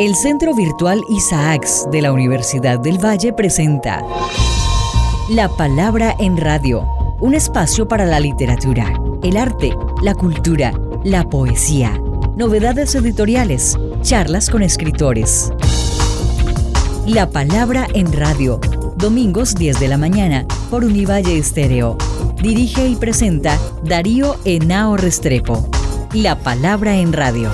El Centro Virtual Isaacs de la Universidad del Valle presenta La Palabra en Radio, un espacio para la literatura, el arte, la cultura, la poesía, novedades editoriales, charlas con escritores. La Palabra en Radio, domingos 10 de la mañana por Univalle Estéreo. Dirige y presenta Darío Henao Restrepo. La Palabra en Radio.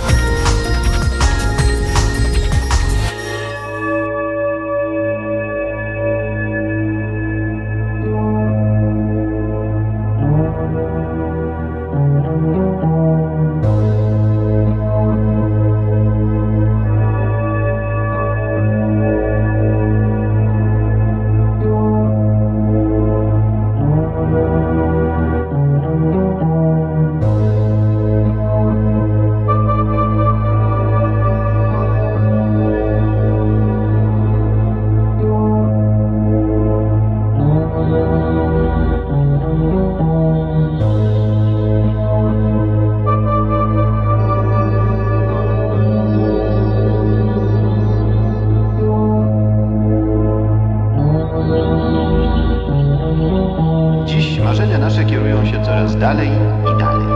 Dalej i dalej.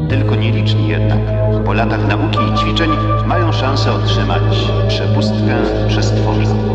Tylko nieliczni jednak po latach nauki i ćwiczeń mają szansę otrzymać przepustkę przez tworzywo.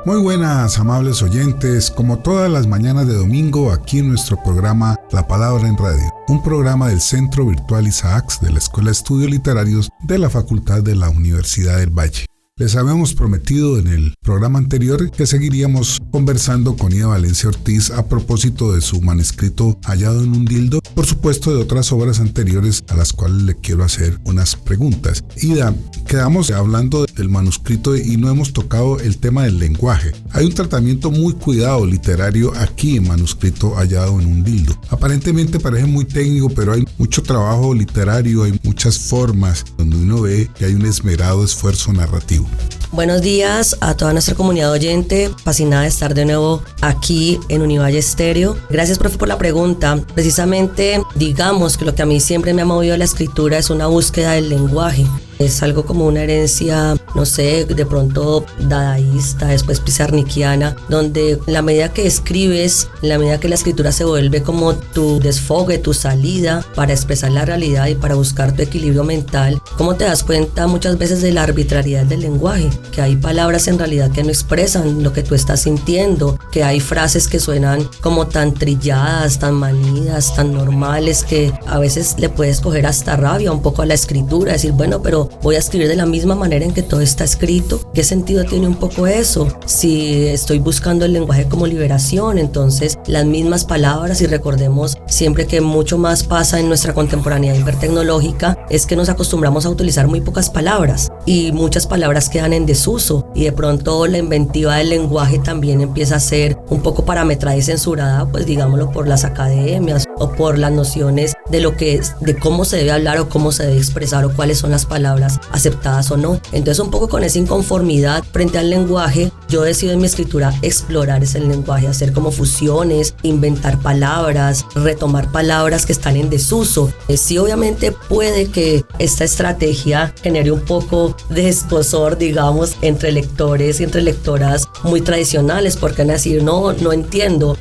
Muy buenas, amables oyentes, como todas las mañanas de domingo, aquí en nuestro programa La Palabra en Radio, un programa del Centro Virtual Isaacs de la Escuela de Estudios Literarios de la Facultad de la Universidad del Valle. Les habíamos prometido en el programa anterior que seguiríamos conversando con Ida Valencia Ortiz a propósito de su manuscrito Hallado en un dildo, por supuesto de otras obras anteriores a las cuales le quiero hacer unas preguntas. Ida, quedamos hablando del manuscrito y no hemos tocado el tema del lenguaje. Hay un tratamiento muy cuidado literario aquí en manuscrito Hallado en un dildo. Aparentemente parece muy técnico, pero hay mucho trabajo literario, hay muchas formas donde uno ve que hay un esmerado esfuerzo narrativo. Buenos días a toda nuestra comunidad oyente, fascinada de estar de nuevo aquí en Univalle Estéreo. Gracias, profe, por la pregunta. Precisamente, digamos que lo que a mí siempre me ha movido la escritura es una búsqueda del lenguaje. Es algo como una herencia, no sé, de pronto dadaísta, después pizarniquiana, donde en la medida que escribes, en la medida que la escritura se vuelve como tu desfogue, tu salida para expresar la realidad y para buscar tu equilibrio mental, ¿cómo te das cuenta muchas veces de la arbitrariedad del lenguaje? Que hay palabras en realidad que no expresan lo que tú estás sintiendo, que hay frases que suenan como tan trilladas, tan manidas, tan normales, que a veces le puedes coger hasta rabia un poco a la escritura, decir, bueno, pero voy a escribir de la misma manera en que todo está escrito. ¿Qué sentido tiene un poco eso? Si estoy buscando el lenguaje como liberación, entonces las mismas palabras, y recordemos siempre que mucho más pasa en nuestra contemporaneidad hipertecnológica, es que nos acostumbramos a utilizar muy pocas palabras y muchas palabras quedan en desuso, y de pronto la inventiva del lenguaje también empieza a ser un poco parametrada y censurada, pues digámoslo, por las academias o por las nociones de lo que es, de cómo se debe hablar o cómo se debe expresar o cuáles son las palabras aceptadas o no. Entonces, un poco con esa inconformidad frente al lenguaje, yo decido en mi escritura explorar ese lenguaje, hacer como fusiones, inventar palabras, retomar palabras que están en desuso. Sí, obviamente puede que esta estrategia genere un poco de escozor, digamos, entre lectores y entre lectoras muy tradicionales, porque van a decir, no entiendo,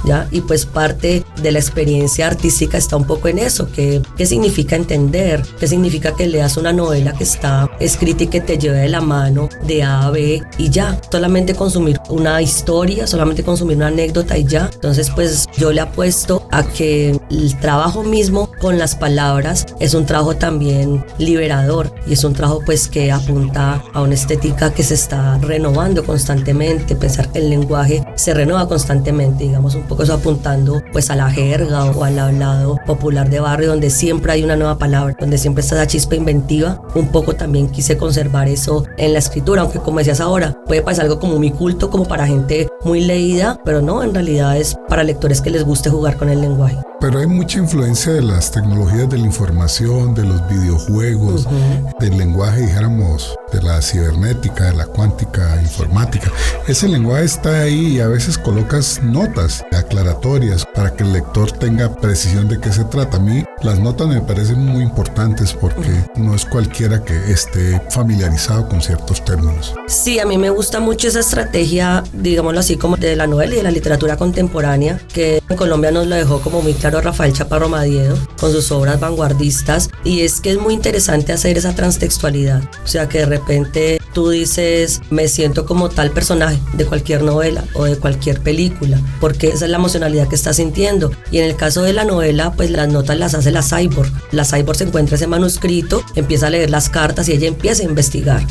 ¿ya? Y pues parte de la experiencia artística está un poco en eso, ¿qué significa entender? ¿Qué significa que leas una novela que está escrita y que te lleve de la mano de A a B y ya? Solamente consumir una historia, solamente consumir una anécdota y ya. Entonces, pues yo le apuesto a que el trabajo mismo con las palabras es un trabajo también liberador, y es un trabajo pues que apunta a una estética que se está renovando constantemente. Pensar que el lenguaje se renueva constantemente, digamos, un poco eso apuntando pues a la la jerga o al hablado popular de barrio, donde siempre hay una nueva palabra, donde siempre está esa chispa inventiva. Un poco también quise conservar eso en la escritura, aunque como decías ahora, puede parecer algo como muy culto, como para gente muy leída, pero no, en realidad es para lectores que les guste jugar con el lenguaje. Pero hay mucha influencia de las tecnologías de la información, de los videojuegos, del lenguaje, dijéramos, de la cibernética, de la cuántica, informática. Ese lenguaje está ahí y a veces colocas notas aclaratorias para que el lector tenga precisión de qué se trata. A mí las notas me parecen muy importantes porque no es cualquiera que esté familiarizado con ciertos términos. Sí, a mí me gusta mucho esa estrategia, digámoslo así, como de la novela y de la literatura contemporánea, que en Colombia nos lo dejó como muy claro Rafael Chaparro Madiedo con sus obras vanguardistas, y es que es muy interesante hacer esa transtextualidad, o sea que de repente tú dices, me siento como tal personaje de cualquier novela o de cualquier película, porque esa es la emocionalidad que estás sintiendo. Y en el caso de la novela, pues las notas las hace la cyborg. La cyborg se encuentra ese manuscrito, empieza a leer las cartas y ella empieza a investigar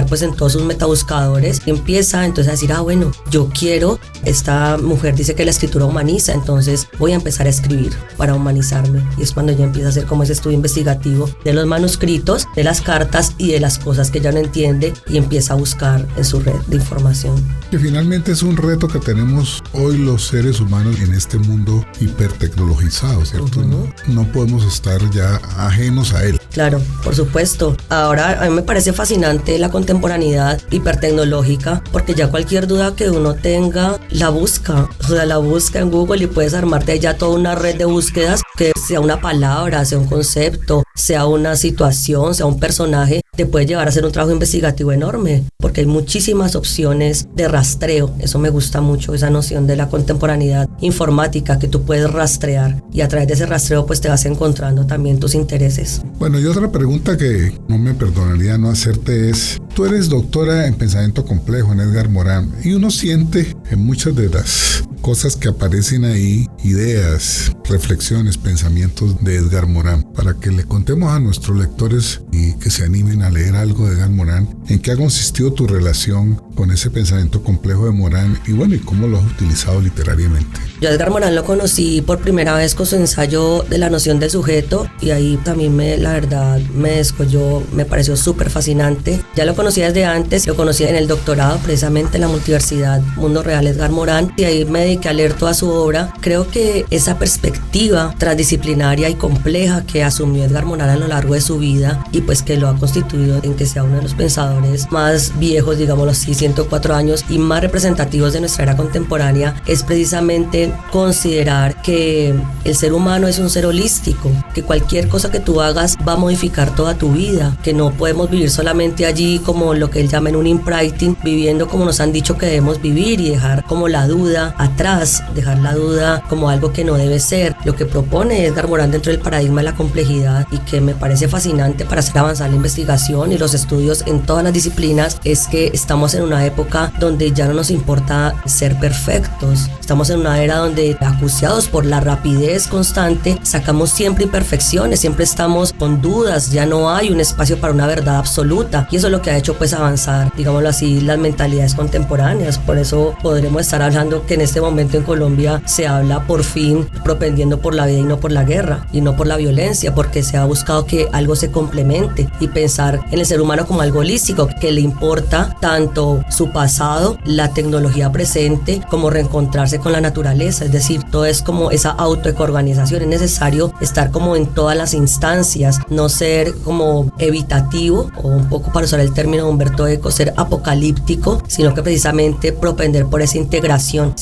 pues en todos sus metabuscadores, y empieza entonces a decir, bueno, yo quiero, esta mujer dice que la escritura humaniza, entonces voy a empezar a escribir para humanizarme. Y es cuando ella empieza a hacer como ese estudio investigativo de los manuscritos, de las cartas y de las cosas que ella no entiende, y empieza a buscar en su red de información. Que finalmente es un reto que tenemos hoy los seres humanos en este mundo hipertecnologizado, ¿cierto? No podemos estar ya ajenos a él. Claro, por supuesto. Ahora a mí me parece fascinante la contemporaneidad hipertecnológica, porque ya cualquier duda que uno tenga la busca, o sea, la busca en Google y puedes armarte ya toda una red de búsquedas, que sea una palabra, sea un concepto, sea una situación, sea un personaje, te puede llevar a hacer un trabajo investigativo enorme, porque hay muchísimas opciones de rastreo. Eso me gusta mucho, esa noción de la contemporaneidad informática, que tú puedes rastrear, y a través de ese rastreo pues te vas encontrando también tus intereses. Bueno, y otra pregunta que no me perdonaría no hacerte es, tú eres doctora en pensamiento complejo en Edgar Morin, y uno siente en muchas de las cosas que aparecen ahí, ideas, reflexiones, pensamientos de Edgar Morin, para que le contemos a nuestros lectores y que se animen a leer algo de Edgar Morin, en qué ha consistido tu relación con ese pensamiento complejo de Morin y bueno, y cómo lo has utilizado literariamente. Yo a Edgar Morin lo conocí por primera vez con su ensayo de la noción del sujeto, y ahí también la verdad me descolló, me pareció súper fascinante. Ya lo conocía desde antes, lo conocí en el doctorado precisamente en la Multiversidad Mundo Real Edgar Morin, y ahí me dediqué a leer toda su obra. Creo que esa perspectiva transdisciplinaria y compleja que asumió Edgar Morin a lo largo de su vida, y pues que lo ha constituido en que sea uno de los pensadores más viejos, digámoslo así, 104 años, y más representativos de nuestra era contemporánea, es precisamente considerar que el ser humano es un ser holístico, que cualquier cosa que tú hagas va a modificar toda tu vida, que no podemos vivir solamente allí como lo que él llama en un imprinting, viviendo como nos han dicho que debemos vivir, y dejar como la duda atrás, dejar la duda como algo que no debe ser. Lo que propone Edgar Morin dentro del paradigma de la complejidad, y que me parece fascinante para hacer avanzar la investigación y los estudios en todas las disciplinas, es que estamos en una época donde ya no nos importa ser perfectos. Estamos en una era donde, acuciados por la rapidez constante, sacamos siempre imperfecciones, siempre estamos con dudas, ya no hay un espacio para una verdad absoluta, y eso es lo que ha hecho pues avanzar, digámoslo así, las mentalidades contemporáneas. Por eso podremos estar hablando que en este momento en Colombia se habla por fin propendiendo por la vida y no por la guerra, y no por la violencia, porque se ha buscado que algo se complemente y pensar en el ser humano como algo holístico, que le importa tanto su pasado, la tecnología presente, como reencontrarse con la naturaleza. Es decir, todo es como esa autoecoorganización. Es necesario estar como en todas las instancias, no ser como evitativo, o un poco, para usar el término de Humberto Eco, ser apocalíptico, sino que precisamente propender por esa integración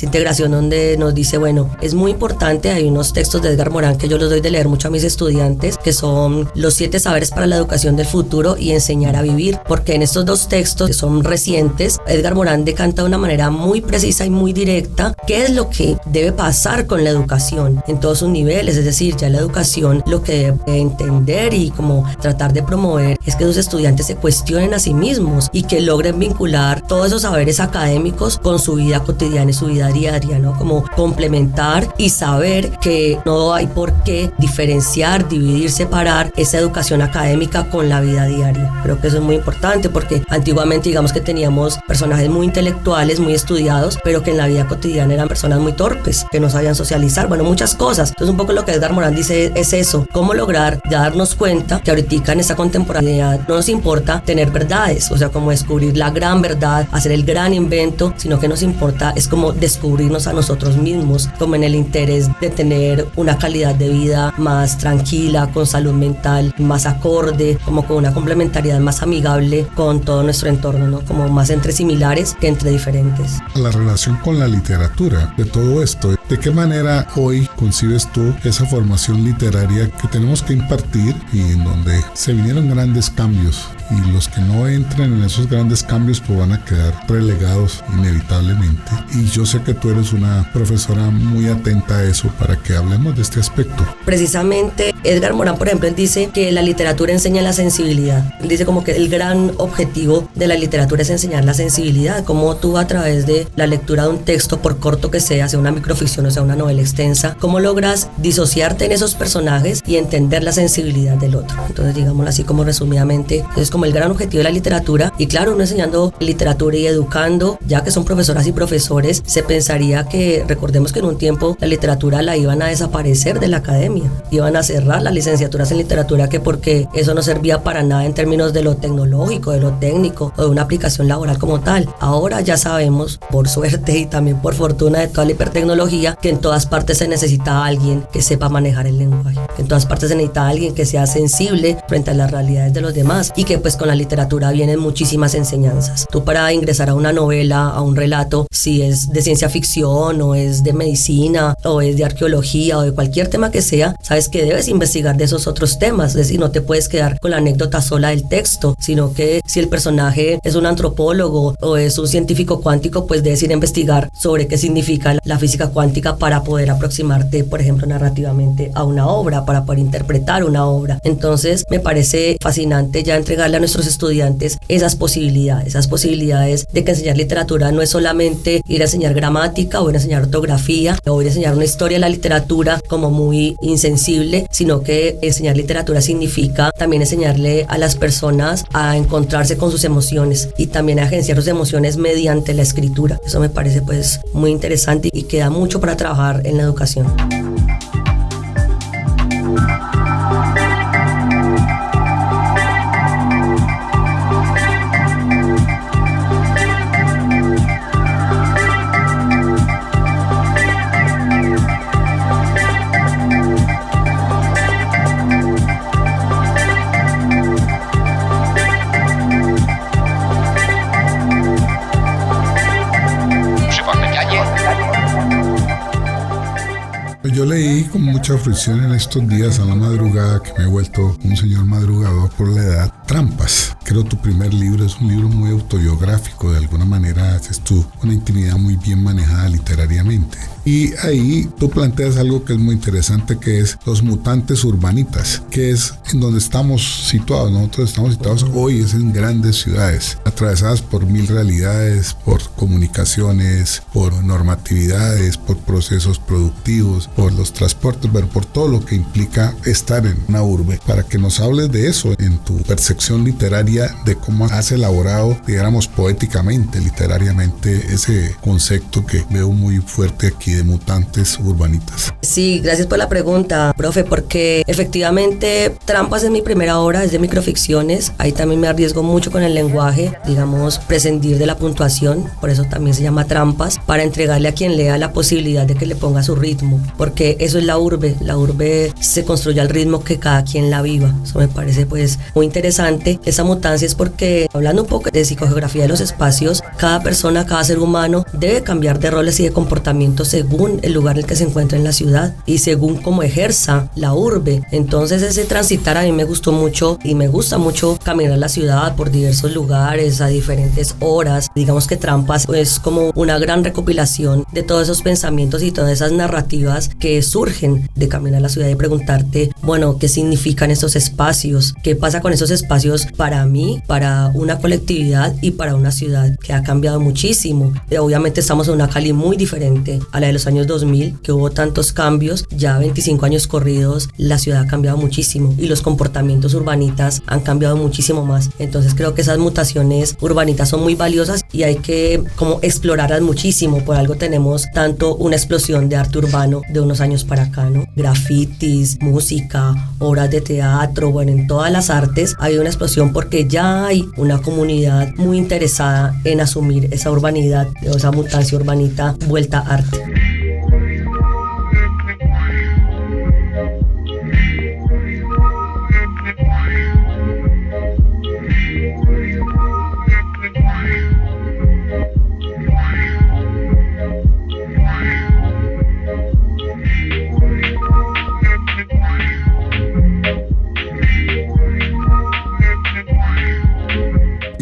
donde nos dice, bueno, es muy importante. Hay unos textos de Edgar Morin que yo los doy de leer mucho a mis estudiantes, que son los 7 saberes para la educación del futuro y enseñar a vivir, porque en estos dos textos, que son recientes, Edgar Morin decanta de una manera muy precisa y muy directa qué es lo que debe pasar con la educación en todos sus niveles. Es decir, ya la educación lo que debe entender y como tratar de promover es que sus estudiantes se cuestionen a sí mismos y que logren vincular todos esos saberes académicos con su vida cotidiana y su vida diaria, ¿no? Como complementar y saber que no hay por qué diferenciar, dividir, separar esa educación académica con la vida diaria. Creo que eso es muy importante, porque antiguamente digamos que teníamos personajes muy intelectuales, muy estudiados, pero que en la vida cotidiana eran personas muy torpes, que no sabían socializar, bueno, muchas cosas. Entonces un poco lo que Edgar Morán dice es eso, cómo lograr darnos cuenta que ahorita en esta contemporaneidad no nos importa tener verdades, o sea, como descubrir la gran verdad, hacer el gran invento, sino que nos importa es como descubrirnos a nosotros mismos, como en el interés de tener una calidad de vida más tranquila, con salud mental más acorde, como con una complementariedad más amigable con todo nuestro entorno, ¿no? Como más entre similares que entre diferentes. La relación con la literatura de todo esto, ¿de qué manera hoy concibes tú esa formación literaria que tenemos que impartir y en donde se vinieron grandes cambios? Y los que no entren en esos grandes cambios pues van a quedar relegados inevitablemente. Y yo sé que tú eres una profesora muy atenta a eso para que hablemos de este aspecto. Precisamente Edgar Morán, por ejemplo, él dice que la literatura enseña la sensibilidad. Él dice como que el gran objetivo de la literatura es enseñar la sensibilidad, como tú a través de la lectura de un texto, por corto que sea una microficción o sea una novela extensa, cómo logras disociarte en esos personajes y entender la sensibilidad del otro. Entonces, digámoslo así como resumidamente, es como el gran objetivo de la literatura. Y claro, uno enseñando literatura y educando, ya que son profesoras y profesores, se pensaría que, recordemos que en un tiempo la literatura la iban a desaparecer de la academia, iban a cerrar las licenciaturas en literatura, que porque eso no servía para nada en términos de lo tecnológico, de lo técnico o de una aplicación laboral como tal. Ahora ya sabemos, por suerte y también por fortuna de toda la hipertecnología, que en todas partes se necesita alguien que sepa manejar el lenguaje, que en todas partes se necesita alguien que sea sensible frente a las realidades de los demás, y que pues con la literatura vienen muchísimas enseñanzas. Tú, para ingresar a una novela, a un relato, si es de ciencia ficción o es de medicina o es de arqueología o de cualquier tema que sea, sabes que debes investigar de esos otros temas. Es decir, no te puedes quedar con la anécdota sola del texto, sino que si el personaje es un antropólogo o es un científico cuántico, pues debes ir a investigar sobre qué significa la física cuántica para poder aproximarte, por ejemplo, narrativamente a una obra, para poder interpretar una obra. Entonces me parece fascinante ya entregarle a nuestros estudiantes esas posibilidades de que enseñar literatura no es solamente ir a enseñar gramática o ir a enseñar ortografía o ir a enseñar una historia de la literatura como muy insensible, sino que enseñar literatura significa también enseñarle a las personas a encontrarse con sus emociones y también a agenciar sus emociones mediante la escritura. Eso me parece pues muy interesante y queda mucho para trabajar en la educación. Yo leí con mucha fruición en estos días a la madrugada, que me he vuelto un señor madrugador por la edad, Trampas. Creo tu primer libro es un libro muy autobiográfico, de alguna manera haces tú una intimidad muy bien manejada literariamente. Y ahí tú planteas algo que es muy interesante, que es los mutantes urbanitas, que es en donde estamos situados. Nosotros estamos situados hoy es en grandes ciudades, atravesadas por mil realidades, por comunicaciones, por normatividades, por procesos productivos, por los transportes, pero por todo lo que implica estar en una urbe. Para que nos hables de eso en tu percepción literaria, de cómo has elaborado, digamos, poéticamente, literariamente, ese concepto que veo muy fuerte aquí de mutantes urbanitas. Sí, gracias por la pregunta, profe, porque efectivamente Trampas es mi primera obra, es de microficciones. Ahí también me arriesgo mucho con el lenguaje, digamos, prescindir de la puntuación, por eso también se llama Trampas, para entregarle a quien lea la posibilidad de que le ponga su ritmo, porque eso es la urbe se construye al ritmo que cada quien la viva. Eso me parece pues muy interesante. Esa mutancia es porque, hablando un poco de psicogeografía de los espacios, cada persona, cada ser humano debe cambiar de roles y de comportamientos según el lugar en el que se encuentra en la ciudad y según cómo ejerza la urbe. Entonces ese transitar a mí me gustó mucho y me gusta mucho caminar la ciudad por diversos lugares a diferentes horas. Digamos que Trampas es como una gran recopilación de todos esos pensamientos y todas esas narrativas que surgen de caminar la ciudad y preguntarte, bueno, ¿qué significan estos espacios? ¿Qué pasa con esos espacios para mí? mí, para una colectividad y para una ciudad que ha cambiado muchísimo. Obviamente estamos en una Cali muy diferente a la de los años 2000, que hubo tantos cambios. Ya 25 años corridos, la ciudad ha cambiado muchísimo y los comportamientos urbanitas han cambiado muchísimo más. Entonces creo que esas mutaciones urbanitas son muy valiosas y hay que como explorarlas muchísimo. Por algo tenemos tanto una explosión de arte urbano de unos años para acá, ¿no? Grafitis, música, obras de teatro, bueno, en todas las artes ha habido una explosión porque ya hay una comunidad muy interesada en asumir esa urbanidad o esa mutancia urbanita vuelta a arte.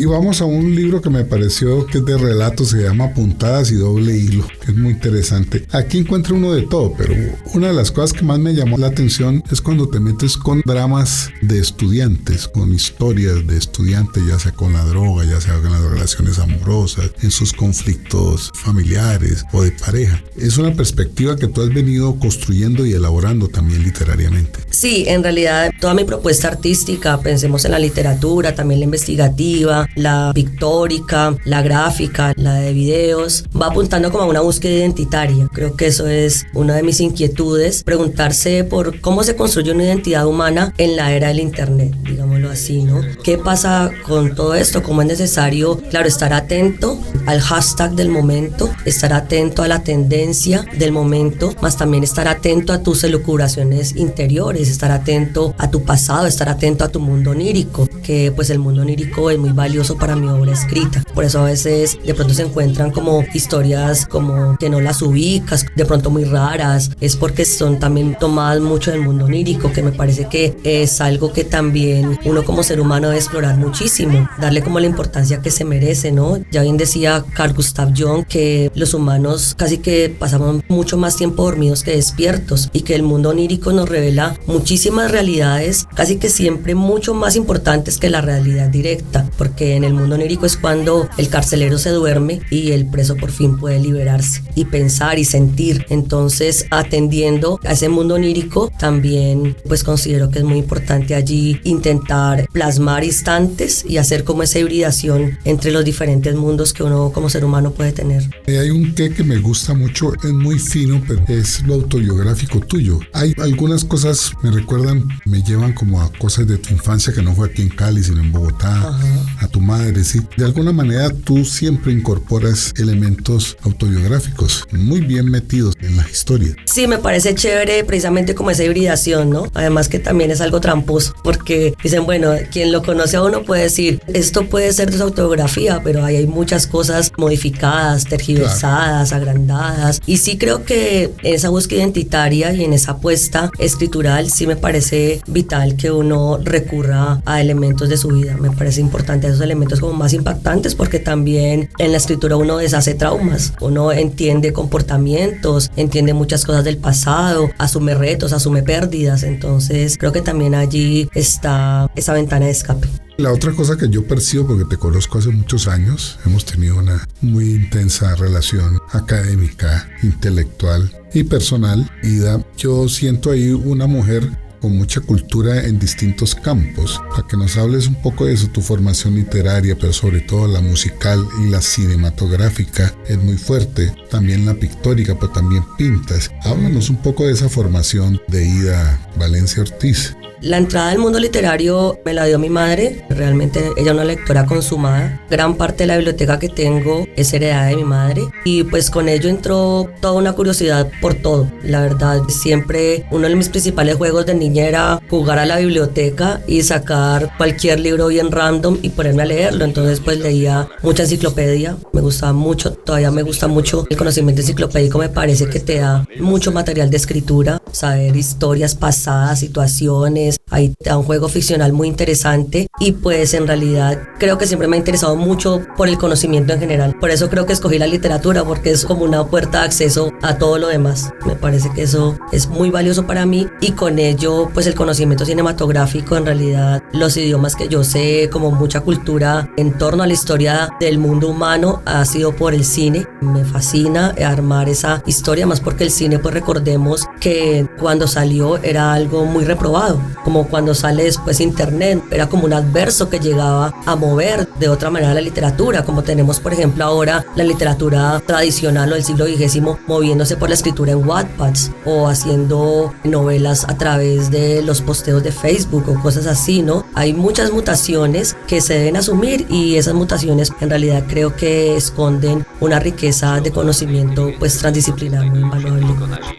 Y vamos a un libro que me pareció que es de relatos, se llama Puntadas y Doble Hilo, que es muy interesante. Aquí encuentro uno de todo, pero una de las cosas que más me llamó la atención es cuando te metes con dramas de estudiantes, con historias de estudiantes, ya sea con la droga, ya sea con las relaciones amorosas, en sus conflictos familiares o de pareja. Es una perspectiva que tú has venido construyendo y elaborando también literariamente. Sí, en realidad toda mi propuesta artística, pensemos en la literatura, también la investigativa, la pictórica, la gráfica, la de videos, va apuntando como a una búsqueda identitaria. Creo que eso es una de mis inquietudes, preguntarse por cómo se construye una identidad humana en la era del internet, digámoslo así, ¿no? ¿Qué pasa con todo esto? ¿Cómo es necesario, claro, estar atento al hashtag del momento, estar atento a la tendencia del momento, más también estar atento a tus elucubraciones interiores, estar atento a tu pasado, estar atento a tu mundo onírico, que pues el mundo onírico es muy valioso para mi obra escrita. Por eso a veces de pronto se encuentran como historias como que no las ubicas, de pronto muy raras, es porque son también tomadas mucho del mundo onírico, que me parece que es algo que también uno como ser humano debe explorar muchísimo, darle como la importancia que se merece, ¿no? Ya bien decía Carl Gustav Jung que los humanos casi que pasamos mucho más tiempo dormidos que despiertos y que el mundo onírico nos revela muchísimas realidades, casi que siempre mucho más importantes que la realidad directa, porque en el mundo onírico es cuando el carcelero se duerme y el preso por fin puede liberarse y pensar y sentir. Entonces, atendiendo a ese mundo onírico, también pues considero que es muy importante allí intentar plasmar instantes y hacer como esa hibridación entre los diferentes mundos que uno como ser humano puede tener. Hay un que me gusta mucho, es muy fino, pero es lo autobiográfico tuyo. Hay algunas cosas, me recuerdan, me llevan como a cosas de tu infancia que no fue aquí en Cali, sino en Bogotá. Ajá. A tu madre, sí. De alguna manera tú siempre incorporas elementos autobiográficos muy bien metidos en la historia. Sí, me parece chévere precisamente como esa hibridación, ¿no? Además que también es algo tramposo, porque dicen, bueno, quien lo conoce a uno puede decir, esto puede ser de su autobiografía, pero ahí hay muchas cosas modificadas, tergiversadas, claro, agrandadas. Y sí creo que en esa búsqueda identitaria y en esa apuesta escritural sí me parece vital que uno recurra a elementos de su vida. Me parece importante esos elementos como más impactantes, porque también en la escritura uno deshace traumas, uno entiende comportamientos, entiende muchas cosas del pasado, asume retos, asume pérdidas. Entonces creo que también allí está esa ventana de escape. La otra cosa que yo percibo, porque te conozco hace muchos años, hemos tenido una muy intensa relación académica, intelectual y personal, Ida, yo siento ahí una mujer con mucha cultura en distintos campos. Para que nos hables un poco de eso, tu formación literaria, pero sobre todo la musical y la cinematográfica es muy fuerte, también la pictórica, pero también pintas. Háblanos un poco de esa formación de Ida Valencia Ortiz. La entrada al mundo literario me la dio mi madre. Realmente ella es una lectora consumada. Gran parte de la biblioteca que tengo es heredada de mi madre. Y pues con ello entró toda una curiosidad por todo. La verdad, siempre uno de mis principales juegos de niña era jugar a la biblioteca y sacar cualquier libro bien random y ponerme a leerlo. Entonces pues leía mucha enciclopedia. Me gustaba mucho, todavía me gusta mucho el conocimiento enciclopédico. Me parece que te da mucho material de escritura, saber historias pasadas, situaciones, ficciones, ahí te da un juego ficcional muy interesante y pues en realidad creo que siempre me ha interesado mucho por el conocimiento en general. Por eso creo que escogí la literatura, porque es como una puerta de acceso a todo lo demás. Me parece que eso es muy valioso para mí y con ello pues el conocimiento cinematográfico, en realidad los idiomas que yo sé, como mucha cultura en torno a la historia del mundo humano, ha sido por el cine. Me fascina armar esa historia, más porque el cine, pues recordemos que cuando salió era algo muy reprobado, como cuando sale después internet, era como un adverso que llegaba a mover de otra manera la literatura, como tenemos por ejemplo ahora la literatura tradicional o del siglo XX moviéndose por la escritura en Wattpads o haciendo novelas a través de los posteos de Facebook o cosas así, ¿no? Hay muchas mutaciones que se deben asumir y esas mutaciones en realidad creo que esconden una riqueza de conocimiento pues transdisciplinar muy invaluable.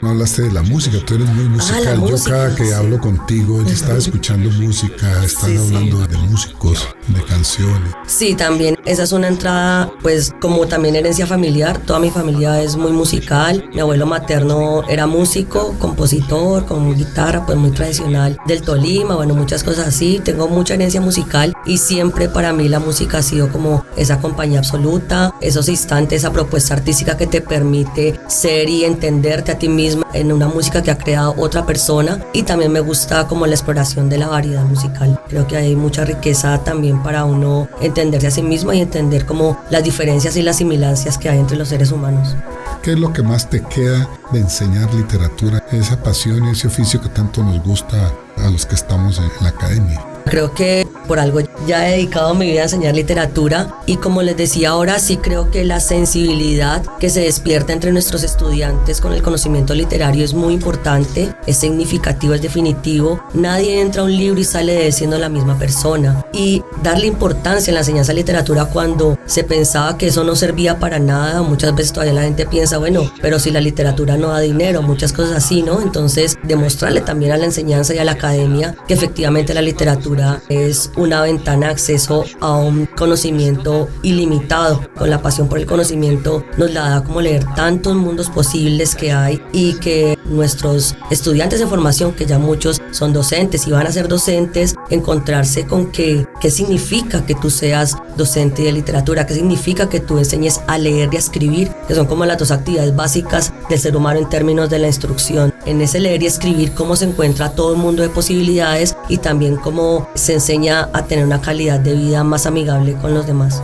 No hablaste de la música, tú eres muy musical. La música, yo cada que hablo contigo estás escuchando música, estás hablando de músicos, de canciones. Sí, también esa es una entrada pues como también herencia familiar. Toda mi familia es muy musical. Mi abuelo materno era músico, compositor, con guitarra pues muy tradicional del Tolima, bueno, muchas cosas así. Tengo mucha herencia musical y siempre para mí la música ha sido como esa compañía absoluta, esos instantes, esa propuesta artística que te permite ser y entenderte a ti misma en una música que ha creado otra persona. Y también me gusta como la exploración de la variedad musical. Creo que hay mucha riqueza también para uno entenderse a sí mismo y entender como las diferencias y las similancias que hay entre los seres humanos. ¿Qué es lo que más te queda de enseñar literatura? Esa pasión y ese oficio que tanto nos gusta a los que estamos en la academia. Creo que por algo ya he dedicado mi vida a enseñar literatura y como les decía ahora, sí creo que la sensibilidad que se despierta entre nuestros estudiantes con el conocimiento literario es muy importante, es significativo, es definitivo. Nadie entra a un libro y sale de él siendo la misma persona, y darle importancia en la enseñanza de literatura cuando se pensaba que eso no servía para nada. Muchas veces todavía la gente piensa, bueno, pero si la literatura no da dinero, muchas cosas así, ¿no? Entonces demostrarle también a la enseñanza y a la academia que efectivamente la literatura es una ventana de acceso a un conocimiento ilimitado. Con la pasión por el conocimiento nos la da como leer tantos mundos posibles que hay, y que nuestros estudiantes de formación, que ya muchos son docentes y van a ser docentes, encontrarse con qué significa que tú seas docente de literatura, qué significa que tú enseñes a leer y a escribir, que son como las dos actividades básicas del ser humano en términos de la instrucción. En ese leer y escribir cómo se encuentra todo un mundo de posibilidades y también cómo se enseña a tener una calidad de vida más amigable con los demás.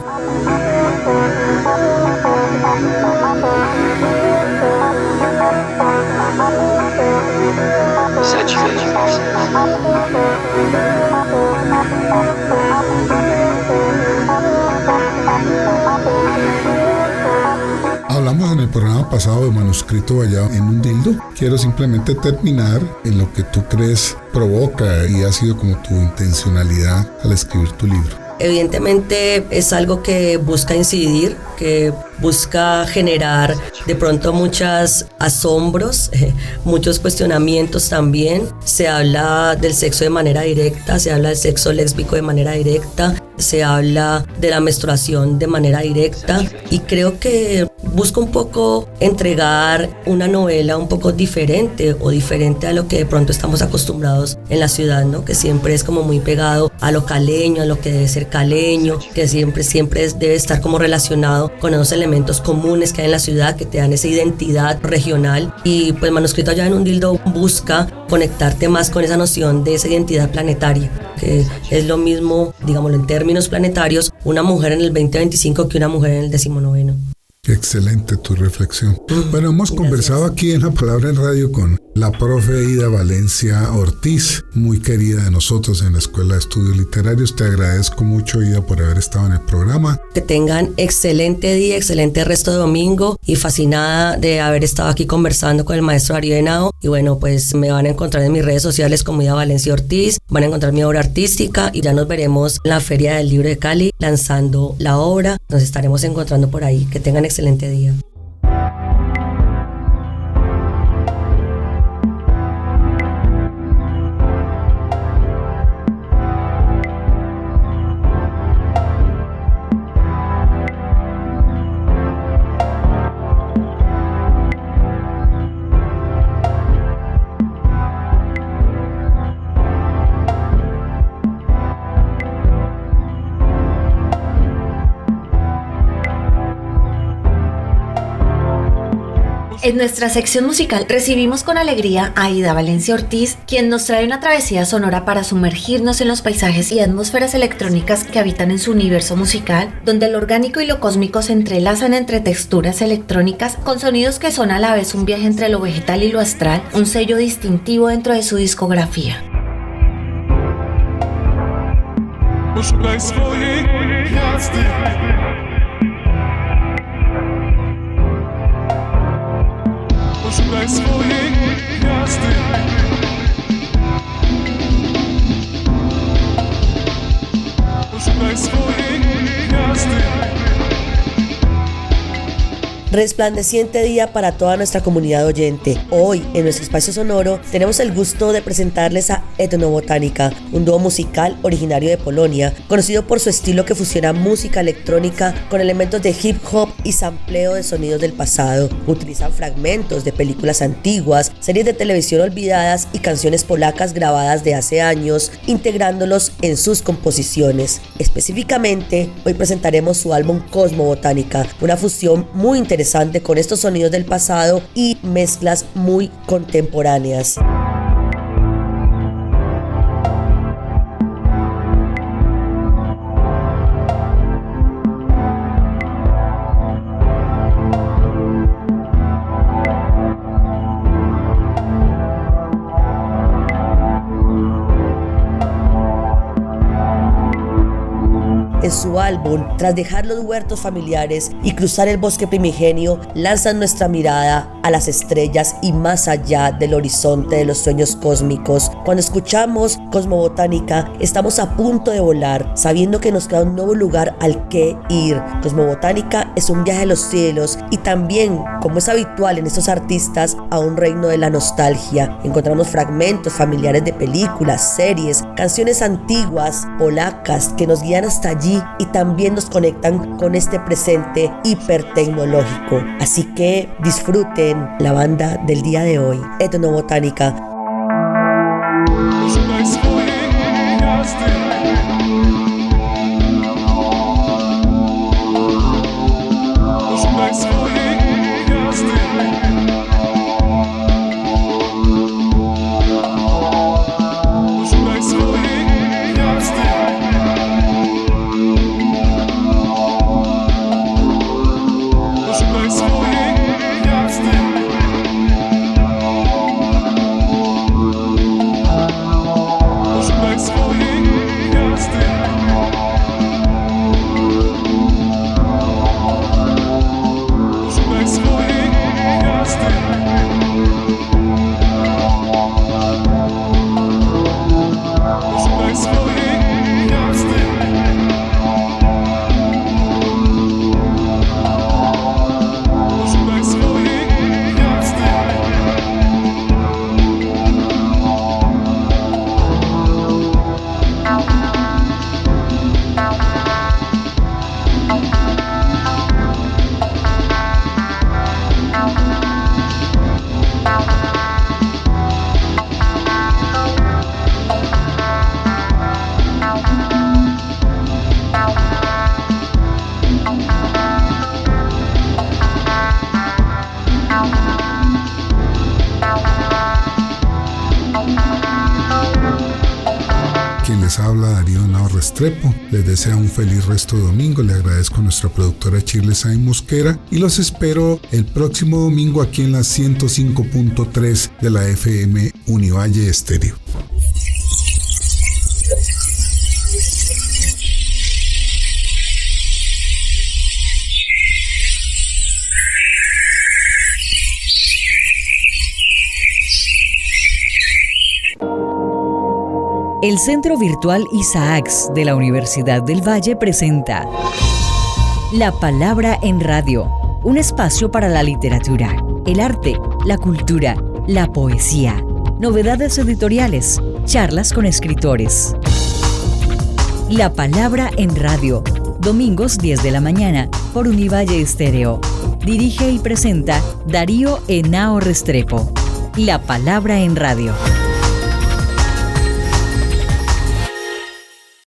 Hablamos en el programa pasado de manuscrito hallado en un dildo. Quiero simplemente terminar en lo que tú crees provoca y ha sido como tu intencionalidad al escribir tu libro. Evidentemente es algo que busca incidir, que busca generar de pronto muchos asombros, muchos cuestionamientos también. Se habla del sexo de manera directa, se habla del sexo lésbico de manera directa, se habla de la menstruación de manera directa, y creo que busco un poco entregar una novela un poco diferente a lo que de pronto estamos acostumbrados en la ciudad, ¿no? Que siempre es como muy pegado a lo caleño, a lo que debe ser caleño, que siempre debe estar como relacionado con esos elementos comunes que hay en la ciudad que te dan esa identidad regional. Y pues Manuscrito hallado en un dildo busca conectarte más con esa noción de esa identidad planetaria, que es lo mismo, digámoslo en términos planetarios, una mujer en el 2025 que una mujer en el 19. Qué excelente tu reflexión. Bueno, hemos conversado aquí en La Palabra en Radio con la profe Ida Valencia Ortiz, muy querida de nosotros en la Escuela de Estudios Literarios. Te agradezco mucho, Ida, por haber estado en el programa. Que tengan excelente día, excelente resto de domingo, y fascinada de haber estado aquí conversando con el maestro Darío Henao. Y bueno, pues me van a encontrar en mis redes sociales como Ida Valencia Ortiz, van a encontrar mi obra artística y ya nos veremos en la Feria del Libro de Cali lanzando la obra. Nos estaremos encontrando por ahí. Que tengan excelente día. En nuestra sección musical recibimos con alegría a Aida Valencia Ortiz, quien nos trae una travesía sonora para sumergirnos en los paisajes y atmósferas electrónicas que habitan en su universo musical, donde lo orgánico y lo cósmico se entrelazan entre texturas electrónicas con sonidos que son a la vez un viaje entre lo vegetal y lo astral, un sello distintivo dentro de su discografía. Resplandeciente día para toda nuestra comunidad oyente. Hoy, en nuestro espacio sonoro, tenemos el gusto de presentarles a Etnobotánica, un dúo musical originario de Polonia, conocido por su estilo que fusiona música electrónica con elementos de hip hop y sampleo de sonidos del pasado. Utilizan fragmentos de películas antiguas, series de televisión olvidadas y canciones polacas grabadas de hace años, integrándolos en sus composiciones. Específicamente, hoy presentaremos su álbum Cosmobotánica, una fusión muy interesante con estos sonidos del pasado y mezclas muy contemporáneas. En su álbum, tras dejar los huertos familiares y cruzar el bosque primigenio, lanzan nuestra mirada a las estrellas y más allá del horizonte de los sueños cósmicos. Cuando escuchamos Cosmobotánica, estamos a punto de volar, sabiendo que nos queda un nuevo lugar al que ir. Cosmobotánica es un viaje a los cielos y también, como es habitual en estos artistas, a un reino de la nostalgia. Encontramos fragmentos familiares de películas, series, canciones antiguas, polacas, que nos guían hasta allí y también nos conectan con este presente hipertecnológico. Así que disfruten la banda del día de hoy, Etnobotánica. Habla Darío Henao Restrepo. Les desea un feliz resto de domingo. Le agradezco a nuestra productora Shirley Sainz Mosquera y los espero el próximo domingo aquí en la 105.3 de la FM Univalle Estéreo. El Centro Virtual Isaacs de la Universidad del Valle presenta La Palabra en Radio, un espacio para la literatura, el arte, la cultura, la poesía, novedades editoriales, charlas con escritores. La Palabra en Radio, domingos 10 de la mañana por Univalle Estéreo. Dirige y presenta Darío Henao Restrepo. La Palabra en Radio.